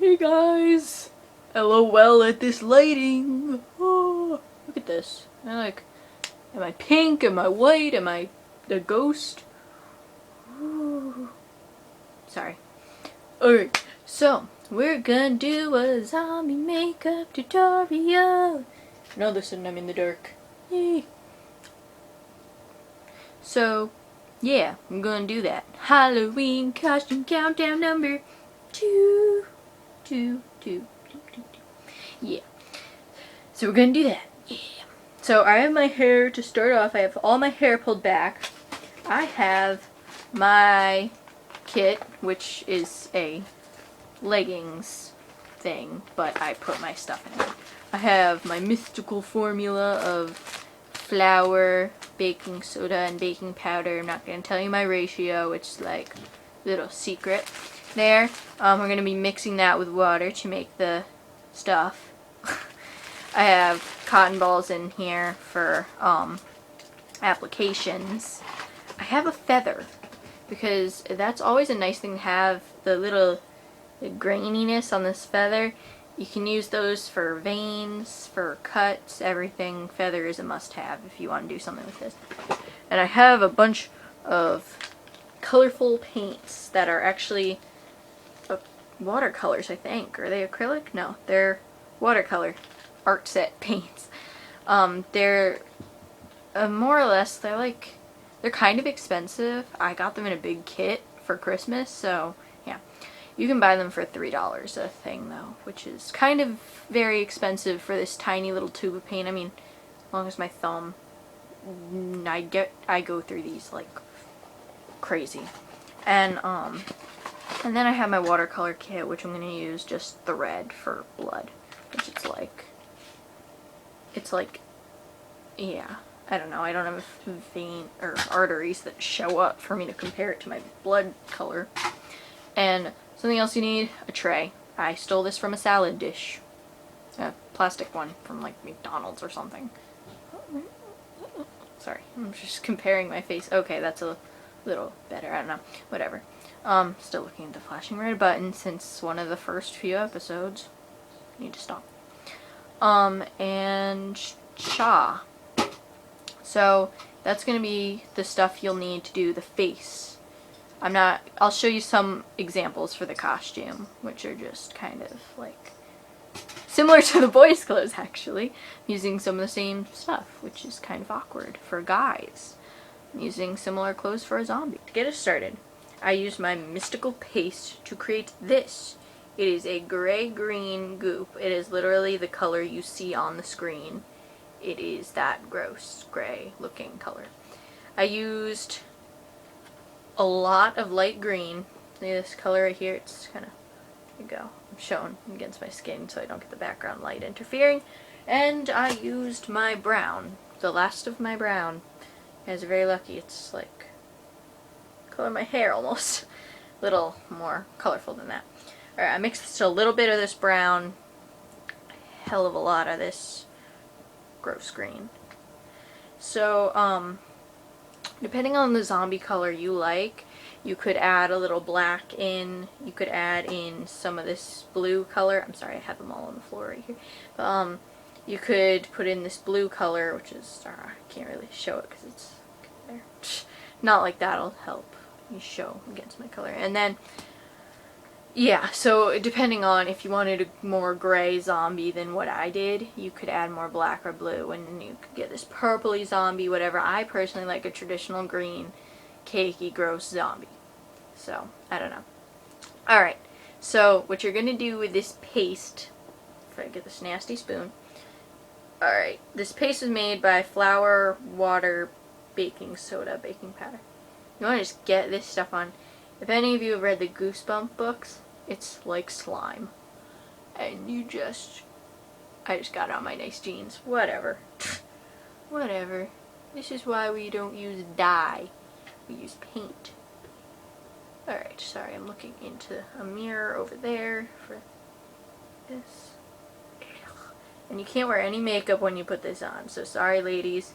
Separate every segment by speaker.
Speaker 1: Hey guys! LOL at this lighting! Oh, look at this. Am I pink? Am I white? Am I the ghost? Ooh. Sorry. Alright, so we're gonna do a zombie makeup tutorial. No, listen, I'm in the dark. Yay! So, yeah, I'm gonna do that. Halloween costume countdown number 2. Yeah. So we're gonna do that. Yeah. So I have my hair to start off. I have all my hair pulled back. I have my kit, which is a leggings thing, but I put my stuff in it. I have my mystical formula of flour, baking soda, and baking powder. I'm not going to tell you my ratio, it's like a little secret there. We're going to be mixing that with water to make the stuff. I have cotton balls in here for applications. I have a feather because that's always a nice thing to have, the graininess on this feather. You can use those for veins, for cuts, everything. Feather is a must-have if you want to do something with this. And I have a bunch of colorful paints that are actually watercolors, I think. Are they acrylic? No, they're watercolor art set paints. They're more or less, they're kind of expensive. I got them in a big kit for Christmas, so yeah. You can buy them for $3 a thing though, which is kind of very expensive for this tiny little tube of paint. I mean, as long as my thumb, I go through these like crazy. And then I have my watercolor kit, which I'm going to use just the red for blood, which it's like, yeah, I don't know, I don't have a vein or arteries that show up for me to compare it to my blood color. And something else you need, a tray. I stole this from a salad dish. A plastic one from like McDonald's or something. Sorry, I'm just comparing my face. Okay, that's a little better, I don't know, whatever. Still looking at the flashing red button since one of the first few episodes. I need to stop. And cha. So that's gonna be the stuff you'll need to do the face. I'll show you some examples for the costume, which are just kind of like similar to the boys' clothes actually. I'm using some of the same stuff, which is kind of awkward for guys. I'm using similar clothes for a zombie. To get us started, I used my mystical paste to create this. It is a gray-green goop. It is literally the color you see on the screen. It is that gross gray looking color. I used a lot of light green. See this color right here? It's kind of, there you go. I'm showing against my skin so I don't get the background light interfering. And I used my brown, the last of my brown. You guys are very lucky. It's like color of my hair almost. A little more colorful than that. Alright, I mixed a little bit of this brown, hell of a lot of this gross green. So, depending on the zombie color you like, you could add a little black in, you could add in some of this blue color. I'm sorry, I have them all on the floor right here. You could put in this blue color, which is, I can't really show it because it's there. Not like that'll help you show against my color. And then, yeah, so depending on if you wanted a more gray zombie than what I did, you could add more black or blue and you could get this purpley zombie, whatever. I personally like a traditional green, cakey, gross zombie. So, I don't know. Alright, so what you're going to do with this paste, if I get this nasty spoon. Alright, this paste is made by flour, water, baking soda, baking powder. You want to just get this stuff on. If any of you have read the Goosebump books, it's like slime. And I just got it on my nice jeans. Whatever. Whatever. This is why we don't use dye. We use paint. Alright, sorry, I'm looking into a mirror over there for this. And you can't wear any makeup when you put this on, so sorry ladies.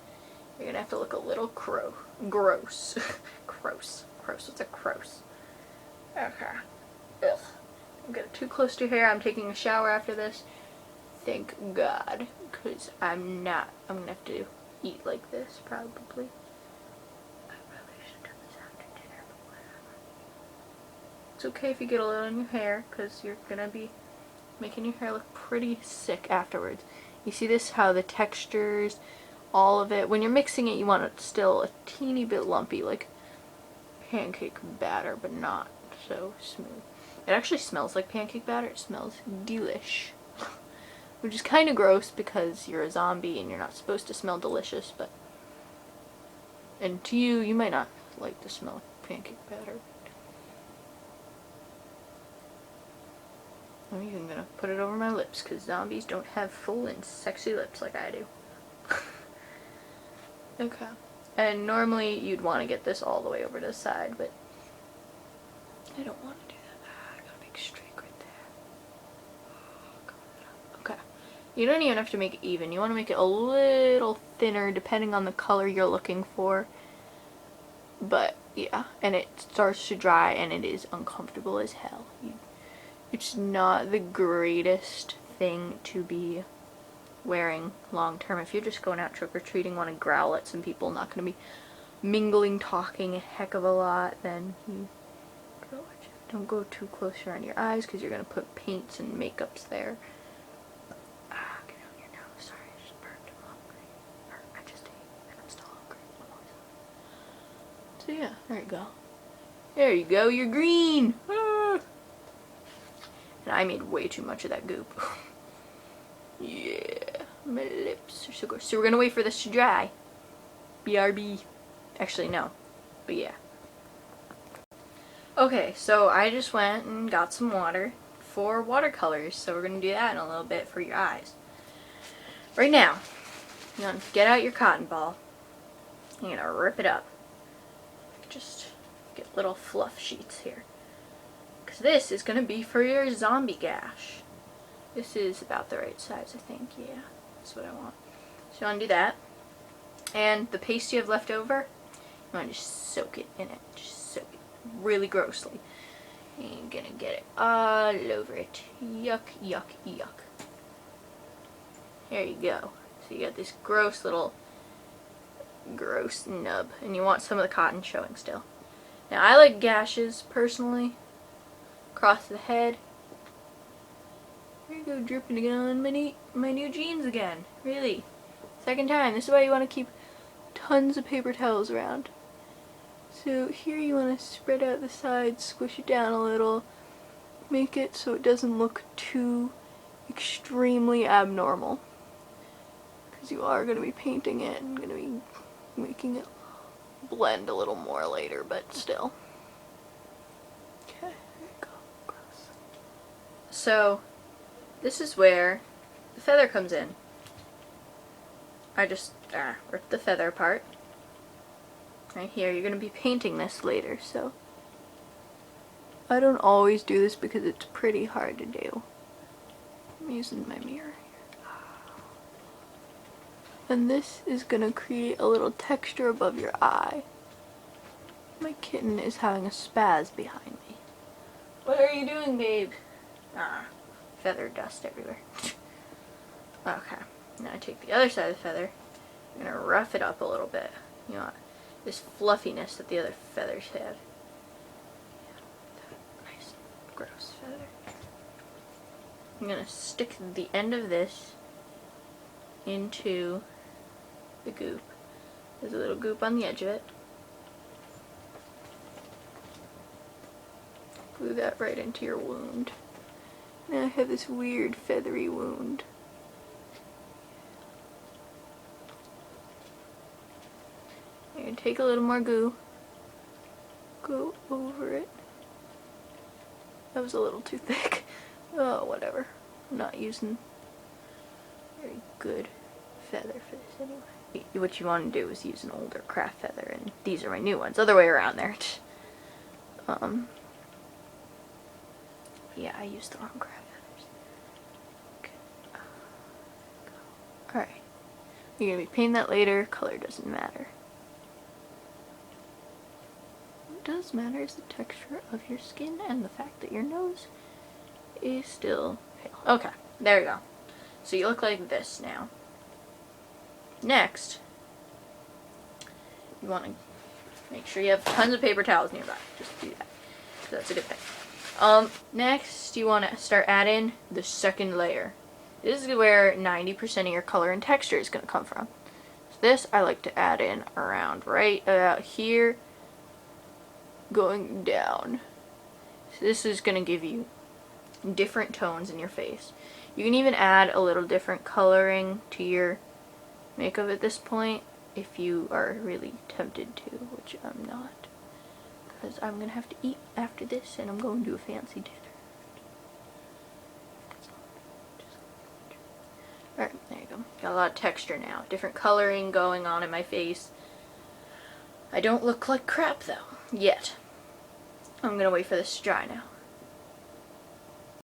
Speaker 1: You're gonna have to look a little gross. Gross. What's a gross? Okay. Ugh. Don't get it too close to your hair. I'm taking a shower after this. Thank God, because I'm gonna have to eat like this probably. I probably should do this after dinner, but whatever. It's okay if you get a little in your hair, because you're gonna be making your hair look pretty sick afterwards. You see this, how the textures, all of it, when you're mixing it, you want it still a teeny bit lumpy, like pancake batter, but not so smooth. It actually smells like pancake batter. It smells delish. Which is kind of gross because you're a zombie and you're not supposed to smell delicious, but... And to you, you might not like the smell of pancake batter. I'm even gonna put it over my lips because zombies don't have full and sexy lips like I do. Okay. And normally you'd want to get this all the way over to the side, but I don't want to do that. I got a big streak right there. Okay. You don't even have to make it even. You want to make it a little thinner depending on the color you're looking for. But yeah, and it starts to dry and it is uncomfortable as hell. It's not the greatest thing to be wearing long term. If you're just going out trick-or-treating, want to growl at some people, not going to be mingling, talking a heck of a lot, then you don't go too close around your eyes because you're going to put paints and makeups there. Get on your nose. Sorry, I just burped. I'm hungry. Or I just ate and I'm still hungry. So yeah, there you go. There you go, you're green! Ah. And I made way too much of that goop. Yeah, my lips are so gross. So we're gonna wait for this to dry. BRB. Actually, no. But yeah. Okay, so I just went and got some water for watercolors. So we're gonna do that in a little bit for your eyes. Right now, you're gonna get out your cotton ball. You're gonna rip it up. Just get little fluff sheets here. Because this is gonna be for your zombie gash. This is about the right size, I think. Yeah, that's what I want. So you want to do that. And the paste you have left over, you want to just soak it in it. Just soak it really grossly. And you're going to get it all over it. Yuck, yuck, yuck. There you go. So you got this gross little, gross nub. And you want some of the cotton showing still. Now I like gashes, personally. Across the head. There you go, dripping again on my new jeans again. Really. Second time. This is why you want to keep tons of paper towels around. So here you want to spread out the sides, squish it down a little, make it so it doesn't look too extremely abnormal. Because you are going to be painting it and going to be making it blend a little more later, but still. Okay, there you go. Gross. So this is where the feather comes in. I just ripped the feather apart. Right here, you're going to be painting this later, so I don't always do this because it's pretty hard to do. I'm using my mirror here. And this is going to create a little texture above your eye. My kitten is having a spaz behind me. What are you doing, babe? Feather dust everywhere. Okay, now I take the other side of the feather. I'm going to rough it up a little bit. You want this fluffiness that the other feathers had. Nice, gross feather. I'm going to stick the end of this into the goop. There's a little goop on the edge of it. Glue that right into your wound. Now I have this weird feathery wound. You're going to take a little more goo, go over it. That was a little too thick. Oh, whatever. I'm not using very good feather for this anyway. What you want to do is use an older craft feather, and these are my new ones. Other way around there. Yeah, I used the wrong craft feathers. Okay. Alright. You're going to be painting that later. Color doesn't matter. What does matter is the texture of your skin and the fact that your nose is still pale. Okay, there you go. So you look like this now. Next, you want to make sure you have tons of paper towels nearby. Just do that. That's a good thing. Next, you want to start adding the second layer. This is where 90% of your color and texture is going to come from. So this I like to add in around right about here, going down. So this is going to give you different tones in your face. You can even add a little different coloring to your makeup at this point if you are really tempted to, which I'm not, because I'm going to have to eat after this and I'm going to a fancy dinner. Alright, there you go. Got a lot of texture now. Different coloring going on in my face. I don't look like crap though, yet. I'm going to wait for this to dry now.